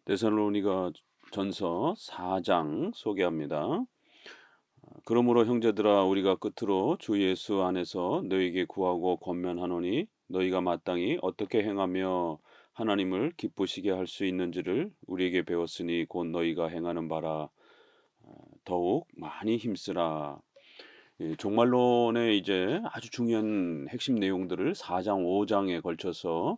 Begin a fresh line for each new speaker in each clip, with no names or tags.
데살로니가 전서 4장 소개합니다. 그러므로 형제들아 우리가 끝으로 주 예수 안에서 너희에게 구하고 권면하노니 너희가 마땅히 어떻게 행하며 하나님을 기쁘시게 할 수 있는지를 우리에게 배웠으니 곧 너희가 행하는 바라. 더욱 많이 힘쓰라. 종말론의 이제 아주 중요한 핵심 내용들을 4장, 5장에 걸쳐서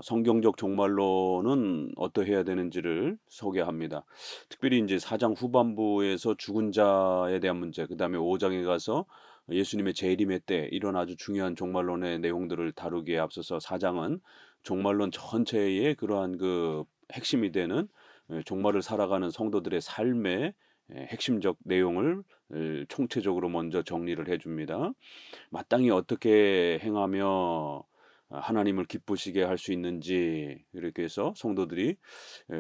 성경적 종말론은 어떠해야 되는지를 소개합니다. 특별히 이제 4장 후반부에서 죽은 자에 대한 문제, 그다음에 5장에 가서 예수님의 재림의 때 이런 아주 중요한 종말론의 내용들을 다루기에 앞서서 4장은 종말론 전체의 그러한 그 핵심이 되는 종말을 살아가는 성도들의 삶의 핵심적 내용을 총체적으로 먼저 정리를 해 줍니다. 마땅히 어떻게 행하며 하나님을 기쁘시게 할 수 있는지 이렇게 해서 성도들이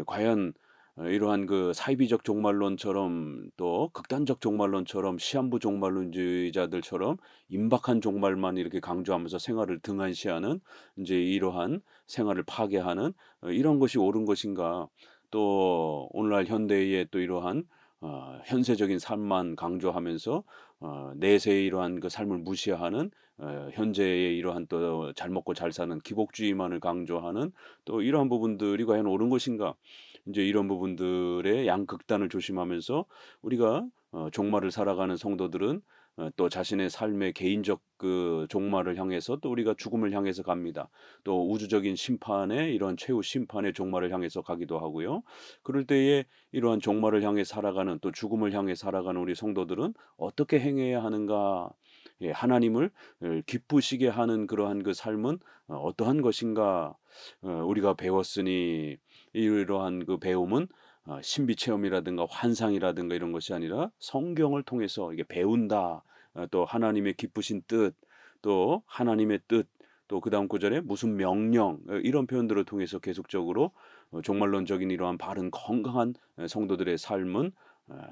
과연 이러한 그 사이비적 종말론처럼 또 극단적 종말론처럼 시한부 종말론주의자들처럼 임박한 종말만 이렇게 강조하면서 생활을 등한시하는 이제 이러한 생활을 파괴하는 이런 것이 옳은 것인가? 또 오늘날 현대의 또 이러한 현세적인 삶만 강조하면서 내세의 이러한 그 삶을 무시하는 현재의 이러한 또 잘 먹고 잘 사는 기복주의만을 강조하는 또 이러한 부분들이 과연 옳은 것인가? 이제 이런 부분들의 양극단을 조심하면서 우리가 종말을 살아가는 성도들은 또 자신의 삶의 개인적 그 종말을 향해서 또 우리가 죽음을 향해서 갑니다. 또 우주적인 심판의 이런 최후 심판의 종말을 향해서 가기도 하고요. 그럴 때에 이러한 종말을 향해 살아가는 또 죽음을 향해 살아가는 우리 성도들은 어떻게 행해야 하는가? 예, 하나님을 기쁘시게 하는 그러한 그 삶은 어떠한 것인가? 우리가 배웠으니 이러한 그 배움은 신비 체험이라든가 환상이라든가 이런 것이 아니라 성경을 통해서 이게 배운다. 또 하나님의 기쁘신 뜻, 또 하나님의 뜻, 또 그다음 구절에 무슨 명령 이런 표현들을 통해서 계속적으로 종말론적인 이러한 바른 건강한 성도들의 삶은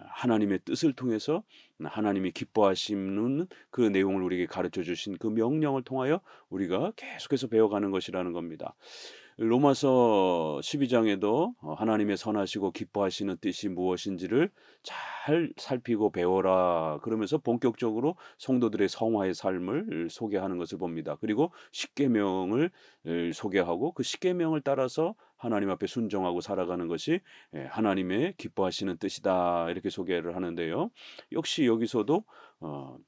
하나님의 뜻을 통해서 하나님이 기뻐하시는 그 내용을 우리에게 가르쳐 주신 그 명령을 통하여 우리가 계속해서 배워가는 것이라는 겁니다. 로마서 12장에도 하나님의 선하시고 기뻐하시는 뜻이 무엇인지를 잘 살피고 배워라. 그러면서 본격적으로 성도들의 성화의 삶을 소개하는 것을 봅니다. 그리고 십계명을 소개하고 그 십계명을 따라서 하나님 앞에 순종하고 살아가는 것이 하나님의 기뻐하시는 뜻이다. 이렇게 소개를 하는데요. 역시 여기서도 어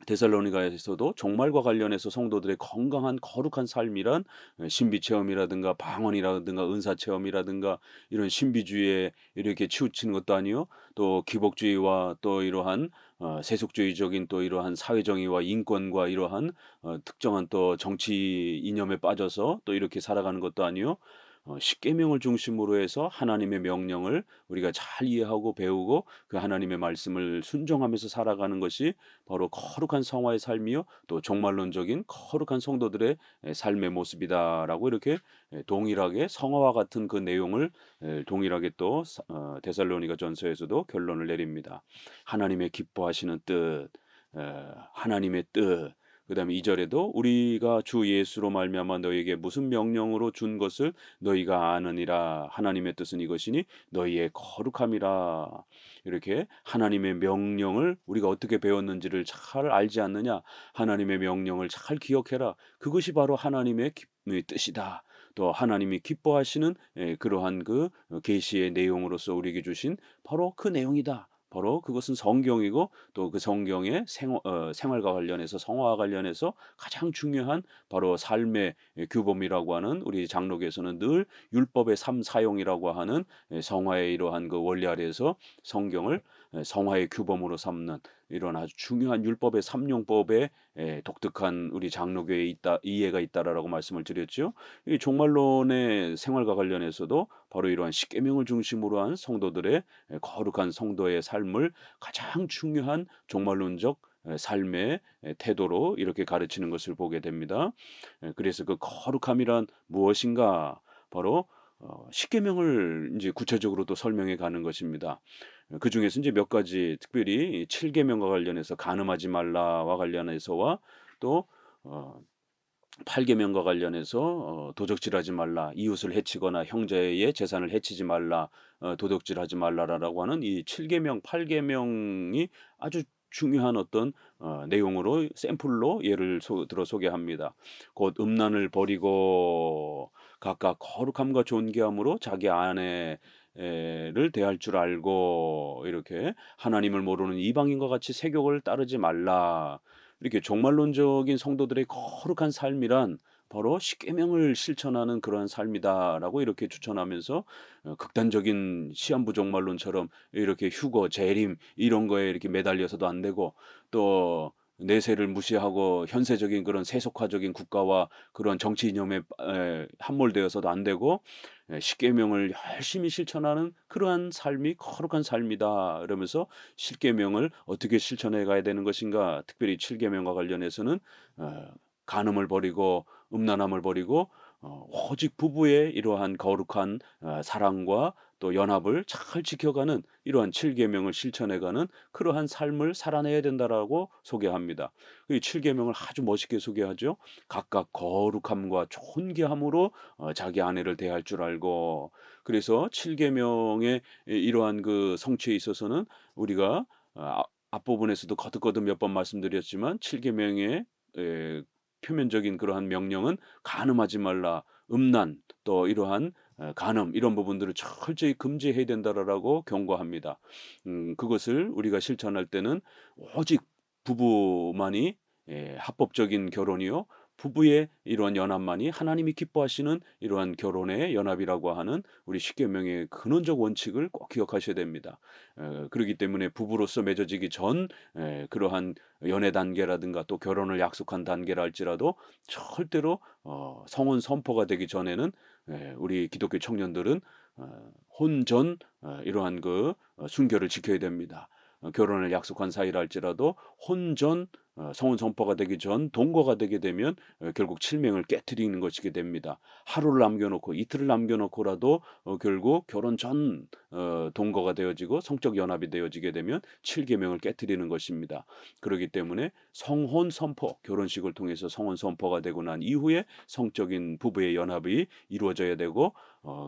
데살로니가에서도 종말과 관련해서 성도들의 건강한 거룩한 삶이란 신비 체험이라든가 방언이라든가 은사 체험이라든가 이런 신비주의에 이렇게 치우치는 것도 아니요. 또 기복주의와 또 이러한 세속주의적인 또 이러한 사회정의와 인권과 이러한 특정한 또 정치 이념에 빠져서 또 이렇게 살아가는 것도 아니요. 십계명을 중심으로 해서 하나님의 명령을 우리가 잘 이해하고 배우고 그 하나님의 말씀을 순종하면서 살아가는 것이 바로 거룩한 성화의 삶이요 또 종말론적인 거룩한 성도들의 삶의 모습이다라고 이렇게 동일하게 성화와 같은 그 내용을 동일하게 또 데살로니가 전서에서도 결론을 내립니다. 하나님의 기뻐하시는 뜻, 하나님의 뜻. 그다음에 2절에도 우리가 주 예수로 말미암아 너희에게 무슨 명령으로 준 것을 너희가 아느니라. 하나님의 뜻은 이것이니 너희의 거룩함이라. 이렇게 하나님의 명령을 우리가 어떻게 배웠는지를 잘 알지 않느냐? 하나님의 명령을 잘 기억해라. 그것이 바로 하나님의 뜻이다. 또 하나님이 기뻐하시는 그러한 그 계시의 내용으로서 우리에게 주신 바로 그 내용이다. 바로 그것은 성경이고 또 그 성경의 생활과 관련해서 성화와 관련해서 가장 중요한 바로 삶의 규범이라고 하는 우리 장로교에서는 늘 율법의 삶 사용이라고 하는 성화의 이러한 그 원리 아래에서 성경을 성화의 규범으로 삼는 이런 아주 중요한 율법의 삼용법에 독특한 우리 장로교에 있다 이해가 있다라고 말씀을 드렸죠. 이 종말론의 생활과 관련해서도 바로 이러한 십계명을 중심으로 한 성도들의 거룩한 성도의 삶을 가장 중요한 종말론적 삶의 태도로 이렇게 가르치는 것을 보게 됩니다. 그래서 그 거룩함이란 무엇인가? 바로 십계명을 이제 구체적으로 또 설명해 가는 것입니다. 그중에서 이제 몇 가지 특별히 칠 계명과 관련해서 간음하지 말라와 관련해서와 또 어 8계명과 관련해서 도적질하지 말라, 이웃을 해치거나 형제의 재산을 해치지 말라, 도둑질하지 말라라고 하는 이 7계명, 8계명이 아주 중요한 어떤 내용으로 샘플로 예를 들어 소개합니다. 곧 음란을 버리고 각각 거룩함과 존귀함으로 자기 아내를 대할 줄 알고 이렇게 하나님을 모르는 이방인과 같이 세욕을 따르지 말라. 이렇게 종말론적인 성도들의 거룩한 삶이란 바로 십계명을 실천하는 그러한 삶이다라고 이렇게 추천하면서 극단적인 시한부 종말론처럼 이렇게 휴거, 재림 이런 거에 이렇게 매달려서도 안 되고 또 내세를 무시하고 현세적인 그런 세속화적인 국가와 그런 정치 이념에 함몰되어서도 안 되고 십계명을 열심히 실천하는 그러한 삶이 거룩한 삶이다. 이러면서 십계명을 어떻게 실천해 가야 되는 것인가? 특별히 칠계명과 관련해서는 어 간음을 버리고 음란함을 버리고 오직 부부의 이러한 거룩한 사랑과 또 연합을 잘 지켜가는 이러한 칠계명을 실천해가는 그러한 삶을 살아내야 된다라고 소개합니다. 이 칠계명을 아주 멋있게 소개하죠. 각각 거룩함과 존귀함으로 자기 아내를 대할 줄 알고 그래서 칠계명의 이러한 그 성취에 있어서는 우리가 앞부분에서도 거듭거듭 몇 번 말씀드렸지만 칠계명의 표면적인 그러한 명령은 간음하지 말라, 음란 또 이러한 간음 이런 부분들을 철저히 금지해야 된다라고 경고합니다. 그것을 우리가 실천할 때는 오직 부부만이 합법적인 결혼이요. 부부의 이러한 연합만이 하나님이 기뻐하시는 이러한 결혼의 연합이라고 하는 우리 십계명의 근원적 원칙을 꼭 기억하셔야 됩니다. 그렇기 때문에 부부로서 맺어지기 전 그러한 연애 단계라든가 또 결혼을 약속한 단계라 할지라도 절대로 성혼 선포가 되기 전에는 우리 기독교 청년들은 혼전 이러한 그 순결을 지켜야 됩니다. 결혼을 약속한 사이라 할지라도 혼전 성혼 선포가 되기 전 동거가 되게 되면 결국 칠명을 깨트리는 것이게 됩니다. 하루를 남겨놓고 이틀을 남겨놓고라도 결국 결혼 전 동거가 되어지고 성적 연합이 되어지게 되면 칠계명을 깨트리는 것입니다. 그렇기 때문에 성혼 선포, 결혼식을 통해서 성혼 선포가 되고 난 이후에 성적인 부부의 연합이 이루어져야 되고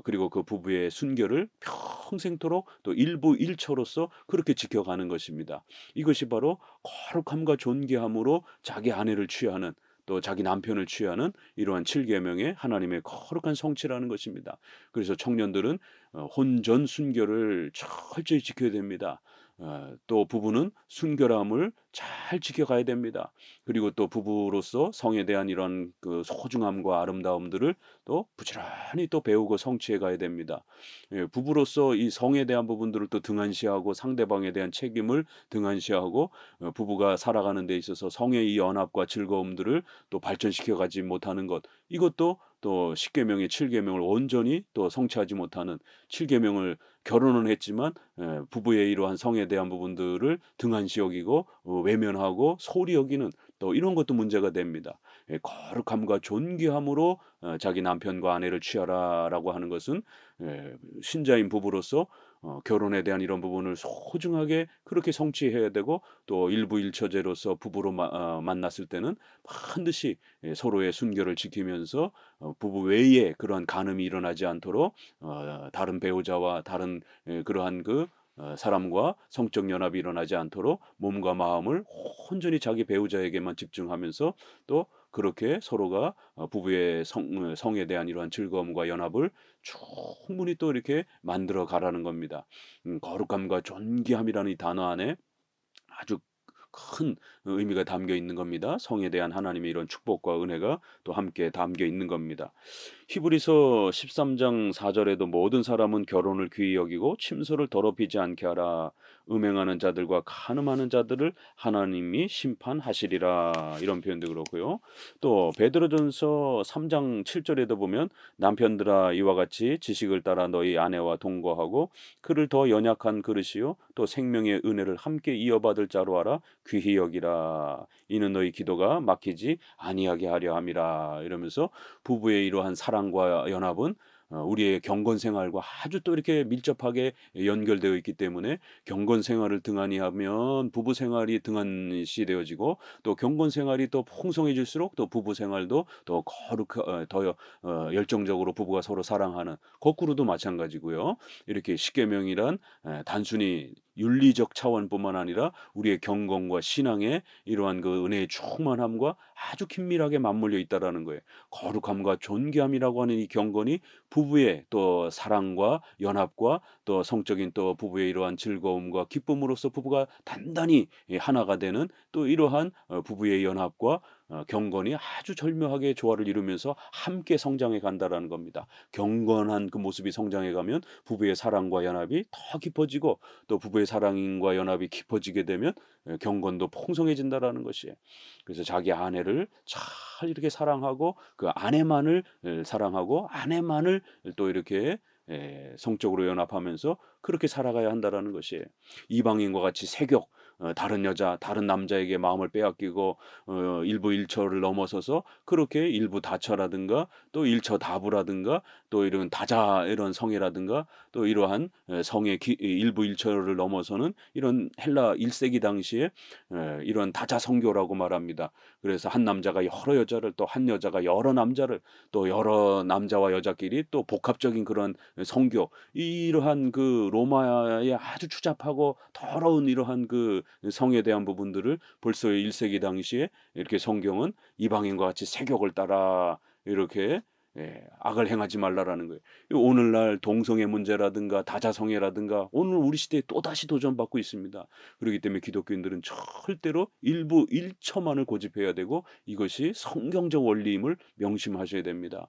그리고 그 부부의 순결을 평생토록 또 일부일처로서 그렇게 지켜가는 것입니다. 이것이 바로 거룩함과 존귀함으로 자기 아내를 취하는 또 자기 남편을 취하는 이러한 칠계명의 하나님의 거룩한 성취라는 것입니다. 그래서 청년들은 혼전 순결을 철저히 지켜야 됩니다. 또 부부는 순결함을 잘 지켜가야 됩니다. 그리고 또 부부로서 성에 대한 이런 그 소중함과 아름다움들을 또 부지런히 또 배우고 성취해 가야 됩니다. 부부로서 이 성에 대한 부분들을 또 등한시하고 상대방에 대한 책임을 등한시하고 부부가 살아가는 데 있어서 성의 이 연합과 즐거움들을 또 발전시켜 가지 못하는 것 이것도 또 십계명의 칠계명을 온전히 또 성취하지 못하는 칠계명을 결혼은 했지만 부부의 이러한 성에 대한 부분들을 등한시 여기고 외면하고 소홀히 여기는 또 이런 것도 문제가 됩니다. 거룩함과 존귀함으로 자기 남편과 아내를 취하라라고 하는 것은 신자인 부부로서 결혼에 대한 이런 부분을 소중하게 그렇게 성취해야 되고 또 일부일처제로서 부부로 만났을 때는 반드시 서로의 순결을 지키면서 부부 외에 그러한 간음이 일어나지 않도록 다른 배우자와 다른 그러한 그 사람과 성적 연합이 일어나지 않도록 몸과 마음을 온전히 자기 배우자에게만 집중하면서 또 그렇게 서로가 부부의 성에 대한 이러한 즐거움과 연합을 충분히 또 이렇게 만들어 가라는 겁니다. 거룩함과 존귀함이라는 이 단어 안에 아주 큰 의미가 담겨 있는 겁니다. 성에 대한 하나님의 이런 축복과 은혜가 또 함께 담겨 있는 겁니다. 히브리서 13장 4절에도 모든 사람은 결혼을 귀히 여기고 침소를 더럽히지 않게 하라. 음행하는 자들과 간음하는 자들을 하나님이 심판하시리라. 이런 표현도 그렇고요. 또 베드로전서 3장 7절에도 보면 남편들아 이와 같이 지식을 따라 너희 아내와 동거하고 그를 더 연약한 그릇이요 또 생명의 은혜를 함께 이어받을 자로 하라. 귀히 여기라. 이는 너희 기도가 막히지 아니하게 하려 함이라. 이러면서 부부의 이러한 사랑과 연합은 우리의 경건 생활과 아주 또 이렇게 밀접하게 연결되어 있기 때문에 경건 생활을 등한히 하면 부부 생활이 등한시 되어지고 또 경건 생활이 또 풍성해질수록 또 부부 생활도 더 더 열정적으로 부부가 서로 사랑하는 거꾸로도 마찬가지고요. 이렇게 십계명이란 단순히 윤리적 차원뿐만 아니라 우리의 경건과 신앙의 이러한 그 은혜의 충만함과 아주 긴밀하게 맞물려 있다라는 거예요. 거룩함과 존귀함이라고 하는 이 경건이 부부의 또 사랑과 연합과 또 성적인 또 부부의 이러한 즐거움과 기쁨으로써 부부가 단단히 하나가 되는 또 이러한 부부의 연합과 경건이 아주 절묘하게 조화를 이루면서 함께 성장해 간다라는 겁니다. 경건한 그 모습이 성장해 가면 부부의 사랑과 연합이 더 깊어지고 또 부부의 사랑과 연합이 깊어지게 되면 경건도 풍성해진다라는 것이에요. 그래서 자기 아내를 잘 이렇게 사랑하고 그 아내만을 사랑하고 아내만을 또 이렇게 성적으로 연합하면서 그렇게 살아가야 한다라는 것이에요. 이방인과 같이 세격 다른 여자, 다른 남자에게 마음을 빼앗기고 일부 일처를 넘어서서 그렇게 일부 다처라든가 또 일처다부라든가 또 이런 다자 이런 성애라든가 또 이러한 성의 일부 일처를 넘어서는 이런 헬라 1세기 당시에 이런 다자 성교라고 말합니다. 그래서 한 남자가 여러 여자를 또 한 여자가 여러 남자를 또 여러 남자와 여자끼리 또 복합적인 그런 성교 이러한 그 로마의 아주 추잡하고 더러운 이러한 그 성에 대한 부분들을 벌써 1세기 당시에 이렇게 성경은 이방인과 같이 세격을 따라 이렇게 악을 행하지 말라라는 거예요. 오늘날 동성애 문제라든가 다자성애라든가 오늘 우리 시대에 또다시 도전받고 있습니다. 그렇기 때문에 기독교인들은 절대로 일부 일처만을 고집해야 되고 이것이 성경적 원리임을 명심하셔야 됩니다.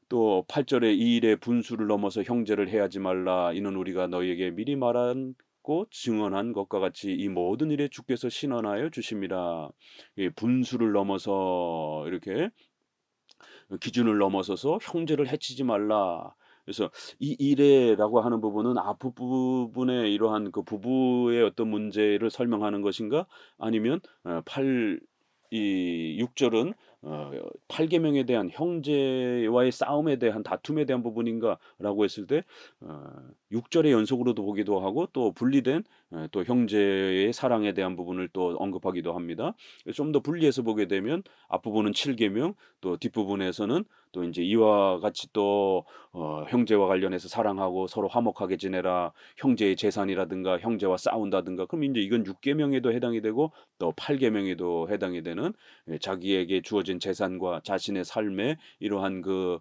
또 8절에 이 일의 분수를 넘어서 형제를 해하지 말라. 이는 우리가 너희에게 미리 말하고 증언한 것과 같이 이 모든 일에 주께서 신원하여 주심이라. 이 분수를 넘어서 이렇게 기준을 넘어서서 형제를 해치지 말라. 그래서 이 일에라고 하는 부분은 앞부분에 이러한 그 부부의 어떤 문제를 설명하는 것인가? 아니면 6절은 8계명에 대한 형제와의 싸움에 대한 다툼에 대한 부분인가라고 했을 때 6절의 연속으로도 보기도 하고 또 분리된 또 형제의 사랑에 대한 부분을 또 언급하기도 합니다. 좀 더 분리해서 보게 되면 앞부분은 7계명 또 뒷부분에서는 또 이제 이와 같이 또 형제와 관련해서 사랑하고 서로 화목하게 지내라. 형제의 재산이라든가 형제와 싸운다든가 그럼 이제 이건 6계명에도 해당이 되고 또 8계명에도 해당이 되는 자기에게 주어진 재산과 자신의 삶의 이러한 그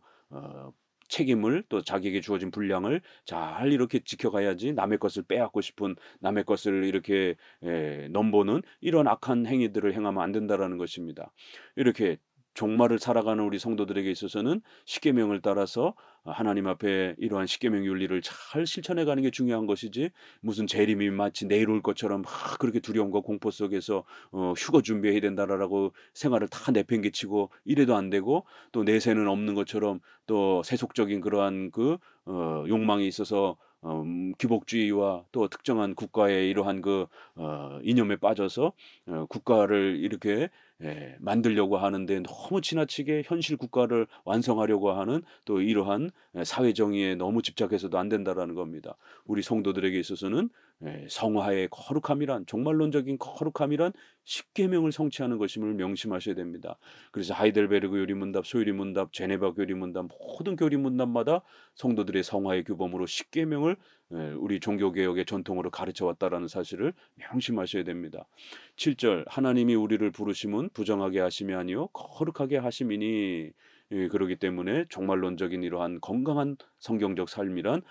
책임을 또 자기에게 주어진 분량을 잘 이렇게 지켜가야지 남의 것을 빼앗고 싶은 남의 것을 이렇게 넘보는 이런 악한 행위들을 행하면 안 된다라는 것입니다. 이렇게 종말을 살아가는 우리 성도들에게 있어서는 십계명을 따라서 하나님 앞에 이러한 십계명 윤리를 잘 실천해 가는 게 중요한 것이지 무슨 재림이 마치 내일 올 것처럼 막 그렇게 두려움과 공포 속에서 휴거 준비해야 된다라고 생활을 다 내팽개치고 이래도 안 되고 또 내세는 없는 것처럼 또 세속적인 그러한 그 욕망이 있어서 귀복주의와 또 특정한 국가의 이러한 그 이념에 빠져서 국가를 이렇게 만들려고 하는데 너무 지나치게 현실 국가를 완성하려고 하는 또 이러한 사회 정의에 너무 집착해서도 안 된다라는 겁니다. 우리 성도들에게 있어서는 성화의 거룩함이란 종말론적인 거룩함이란 십계명을 성취하는 것임을 명심하셔야 됩니다. 그래서 하이델베르그 교리문답, 소유리문답, 제네바 교리문답 모든 교리문답마다 성도들의 성화의 규범으로 십계명을 우리 종교개혁의 전통으로 가르쳐 왔다라는 사실을 명심하셔야 됩니다. 7절 하나님이 우리를 부르심은 부정하게 하심이 아니요 거룩하게 하심이니 그러기 때문에 종말론적인 이러한 건강한 성경적 삶이란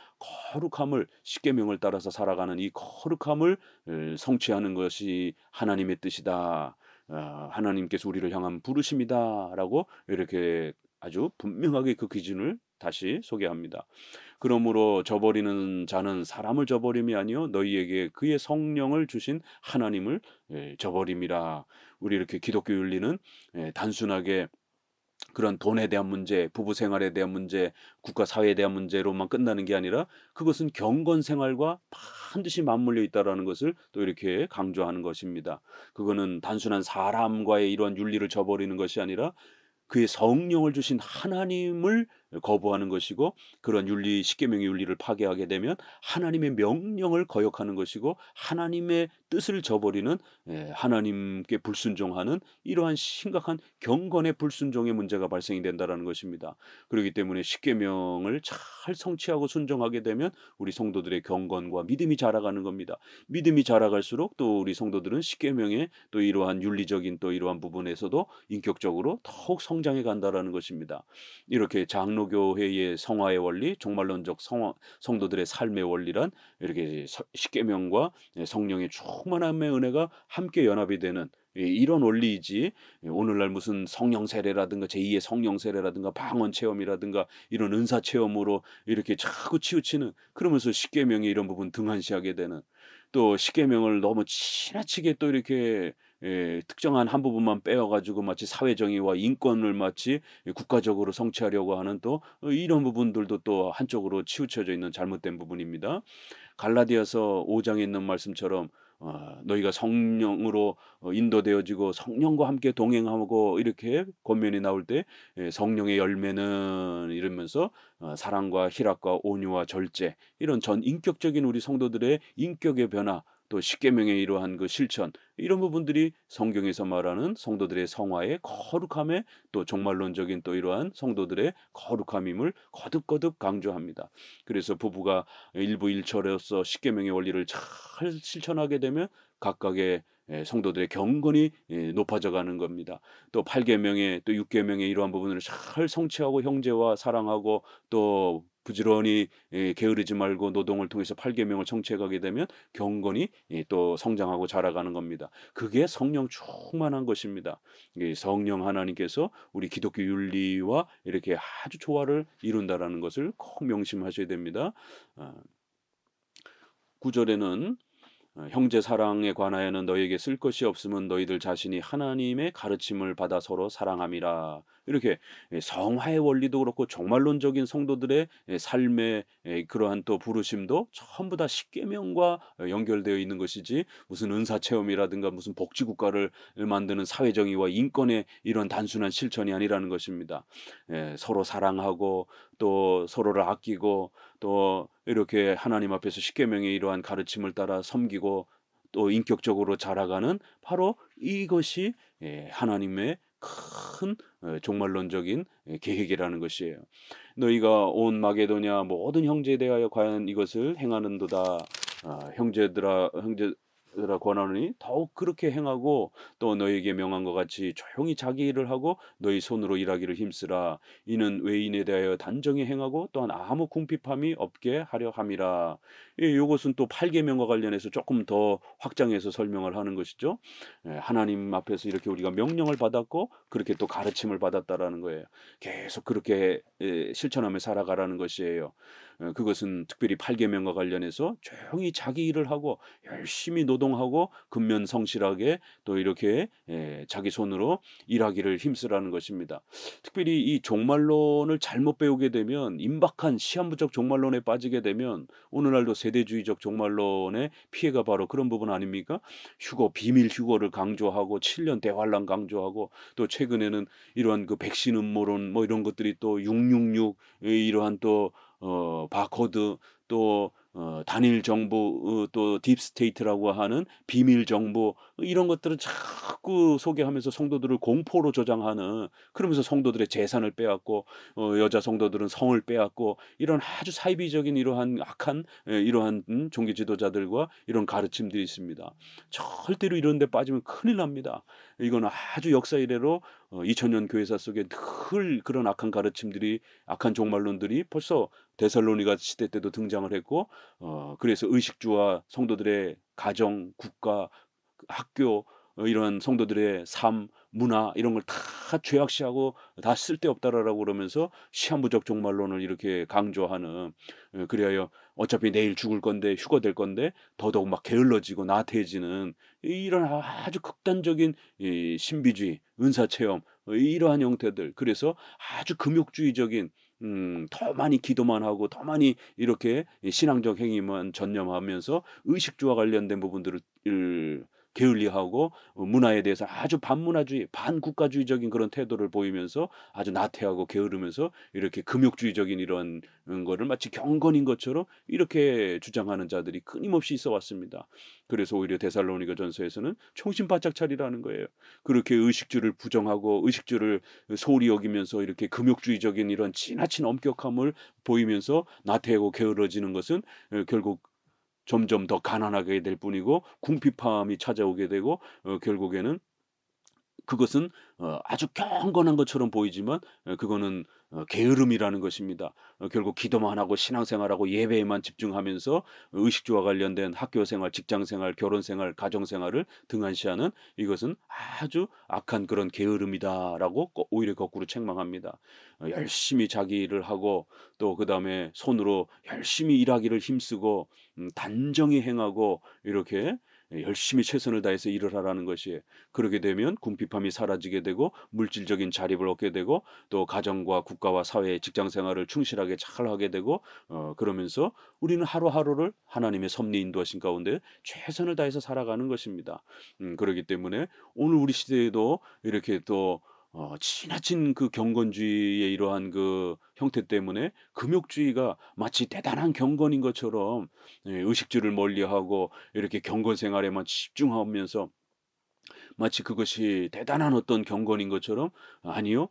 거룩함을 십계명을 따라서 살아가는 이 거룩함을 성취하는 것이 하나님의 뜻이다. 하나님께서 우리를 향한 부르심이다라고 이렇게 아주 분명하게 그 기준을 다시 소개합니다. 그러므로 저버리는 자는 사람을 저버림이 아니요 너희에게 그의 성령을 주신 하나님을 저버림이라. 우리 이렇게 기독교 윤리는 단순하게 그런 돈에 대한 문제, 부부 생활에 대한 문제, 국가 사회에 대한 문제로만 끝나는 게 아니라 그것은 경건 생활과 반드시 맞물려 있다라는 것을 또 이렇게 강조하는 것입니다. 그거는 단순한 사람과의 이러한 윤리를 저버리는 것이 아니라 그의 성령을 주신 하나님을 거부하는 것이고 그런 윤리 십계명의 윤리를 파괴하게 되면 하나님의 명령을 거역하는 것이고 하나님의 뜻을 저버리는 하나님께 불순종하는 이러한 심각한 경건의 불순종의 문제가 발생이 된다라는 것입니다. 그렇기 때문에 십계명을 잘 성취하고 순종하게 되면 우리 성도들의 경건과 믿음이 자라가는 겁니다. 믿음이 자라갈수록 또 우리 성도들은 십계명의 또 이러한 윤리적인 또 이러한 부분에서도 인격적으로 더욱 성장해 간다라는 것입니다. 이렇게 장로교회의 성화의 원리, 종말론적 성도들의 삶의 원리란 이렇게 십계명과 성령의 충만함의 은혜가 함께 연합이 되는 이런 원리이지 오늘날 무슨 성령 세례라든가 제2의 성령 세례라든가 방언 체험이라든가 이런 은사 체험으로 이렇게 자꾸 치우치는 그러면서 십계명의 이런 부분 등한시하게 되는 또 십계명을 너무 지나치게 또 이렇게 특정한 한 부분만 빼어 가지고 마치 사회 정의와 인권을 마치 국가적으로 성취하려고 하는 또 이런 부분들도 또 한쪽으로 치우쳐져 있는 잘못된 부분입니다. 갈라디아서 5 장에 있는 말씀처럼 너희가 성령으로 인도되어지고 성령과 함께 동행하고 이렇게 권면이 나올 때 성령의 열매는 이러면서 사랑과 희락과 온유와 절제 이런 전 인격적인 우리 성도들의 인격의 변화 또 십계명의 이러한 그 실천 이런 부분들이 성경에서 말하는 성도들의 성화의 거룩함에 또 종말론적인 또 이러한 성도들의 거룩함임을 거듭거듭 강조합니다. 그래서 부부가 일부일처로서 십계명의 원리를 잘 실천하게 되면 각각의 성도들의 경건이 높아져 가는 겁니다. 또 8계명의 또 6계명의 이러한 부분을 잘 성취하고 형제와 사랑하고 또 부지런히 게으르지 말고 노동을 통해서 8계명을 성취해 가게 되면 경건이 또 성장하고 자라가는 겁니다. 그게 성령 충만한 것입니다. 이 성령 하나님께서 우리 기독교 윤리와 이렇게 아주 조화를 이룬다라는 것을 꼭 명심하셔야 됩니다. 9절에는 형제 사랑에 관하여는 너희에게 쓸 것이 없으면 너희들 자신이 하나님의 가르침을 받아 서로 사랑함이라. 이렇게 성화의 원리도 그렇고 종말론적인 성도들의 삶의 그러한 또 부르심도 전부 다 십계명과 연결되어 있는 것이지 무슨 은사 체험이라든가 무슨 복지 국가를 만드는 사회 정의와 인권의 이런 단순한 실천이 아니라는 것입니다. 서로 사랑하고 또 서로를 아끼고 또 이렇게 하나님 앞에서 십계명의 이러한 가르침을 따라 섬기고 또 인격적으로 자라가는 바로 이것이 하나님의 큰 종말론적인 계획이라는 것이에요. 너희가 온 마게도냐 모든 형제에 대하여 과연 이것을 행하는도다. 형제들아 권하노니 더욱 그렇게 행하고 또 너희에게 명한 것 같이 조용히 자기 일을 하고 너희 손으로 일하기를 힘쓰라. 이는 외인에 대하여 단정히 행하고 또한 아무 궁핍함이 없게 하려 함이라. 요것은 또 8계명과 관련해서 조금 더 확장해서 설명을 하는 것이죠. 하나님 앞에서 이렇게 우리가 명령을 받았고 그렇게 또 가르침을 받았다라는 거예요. 계속 그렇게 실천하며 살아가라는 것이에요. 그것은 특별히 8계명과 관련해서 조용히 자기 일을 하고 열심히 노동하고 근면성실하게 또 이렇게 자기 손으로 일하기를 힘쓰라는 것입니다. 특별히 이 종말론을 잘못 배우게 되면 임박한 시한부적 종말론에 빠지게 되면 오늘날도 세대주의적 종말론의 피해가 바로 그런 부분 아닙니까? 비밀 휴거를 강조하고 7년 대환란 강조하고 또 최근에는 이러한 그 백신 음모론 뭐 이런 것들이 또 666 이러한 또 바코드 또 단일 정보 또 딥스테이트라고 하는 비밀 정보 이런 것들을 자꾸 소개하면서 성도들을 공포로 조장하는 그러면서 성도들의 재산을 빼앗고 여자 성도들은 성을 빼앗고 이런 아주 사이비적인 이러한 악한 이러한 종교 지도자들과 이런 가르침들이 있습니다. 절대로 이런 데 빠지면 큰일 납니다. 이건 아주 역사 이래로 2000년 교회사 속에 늘 그런 악한 가르침들이 악한 종말론들이 벌써 데살로니가 시대 때도 등장을 했고 그래서 의식주와 성도들의 가정, 국가, 학교 이런 성도들의 삶, 문화 이런 걸 다 죄악시하고 다 쓸데없다라고 그러면서 시한부적 종말론을 이렇게 강조하는 그리하여 어차피 내일 죽을 건데 휴거될 건데 더더욱 막 게을러지고 나태해지는 이런 아주 극단적인 이 신비주의, 은사체험 이러한 형태들 그래서 아주 금욕주의적인 더 많이 기도만 하고 더 많이 이렇게 신앙적 행위만 전념하면서 의식주와 관련된 부분들을 게을리하고 문화에 대해서 아주 반문화주의, 반국가주의적인 그런 태도를 보이면서 아주 나태하고 게으르면서 이렇게 금욕주의적인 이런 거를 마치 경건인 것처럼 이렇게 주장하는 자들이 끊임없이 있어 왔습니다. 그래서 오히려 데살로니가전서에서는 정신 바짝 차리라는 거예요. 그렇게 의식주를 부정하고 의식주를 소홀히 여기면서 이렇게 금욕주의적인 이런 지나친 엄격함을 보이면서 나태하고 게으러지는 것은 결국 점점 더 가난하게 될 뿐이고 궁핍함이 찾아오게 되고 결국에는 그것은 아주 경건한 것처럼 보이지만 그거는 게으름이라는 것입니다. 결국 기도만 하고 신앙생활하고 예배에만 집중하면서 의식주와 관련된 학교 생활, 직장 생활, 결혼 생활, 가정 생활을 등한시하는 이것은 아주 악한 그런 게으름이다라고 오히려 거꾸로 책망합니다. 열심히 자기 일을 하고 또 그다음에 손으로 열심히 일하기를 힘쓰고 단정히 행하고 이렇게 열심히 최선을 다해서 일을 하라는 것이에요. 그렇게 되면 궁핍함이 사라지게 되고 물질적인 자립을 얻게 되고 또 가정과 국가와 사회, 직장 생활을 충실하게 잘 하게 되고 그러면서 우리는 하루하루를 하나님의 섭리 인도하신 가운데 최선을 다해서 살아가는 것입니다. 그렇기 때문에 오늘 우리 시대에도 이렇게 또 지나친 그 경건주의의 이러한 그 형태 때문에 금욕주의가 마치 대단한 경건인 것처럼 의식주를 멀리하고 이렇게 경건 생활에만 집중하면서 마치 그것이 대단한 어떤 경건인 것처럼 아니요.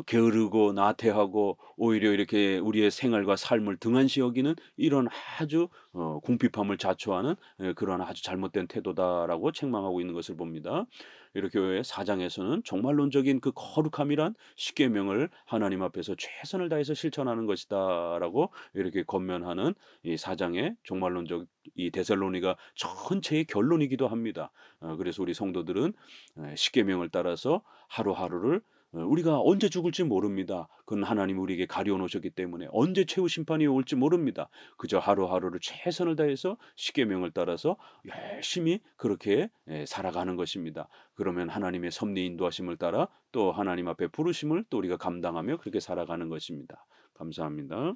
게으르고 나태하고 오히려 이렇게 우리의 생활과 삶을 등한시 여기는 이런 아주 궁핍함을 자초하는 그러한 아주 잘못된 태도다라고 책망하고 있는 것을 봅니다. 이렇게 4장에서는 종말론적인 그 거룩함이란 십계명을 하나님 앞에서 최선을 다해서 실천하는 것이다라고 이렇게 권면하는 이 4장의 종말론적 이 데살로니가 전체의 결론이기도 합니다. 그래서 우리 성도들은 십계명을 따라서 하루하루를 우리가 언제 죽을지 모릅니다. 그건 하나님 우리에게 가려 놓으셨기 때문에 언제 최후 심판이 올지 모릅니다. 그저 하루하루를 최선을 다해서 십계명을 따라서 열심히 그렇게 살아가는 것입니다. 그러면 하나님의 섭리 인도하심을 따라 또 하나님 앞에 부르심을 또 우리가 감당하며 그렇게 살아가는 것입니다. 감사합니다.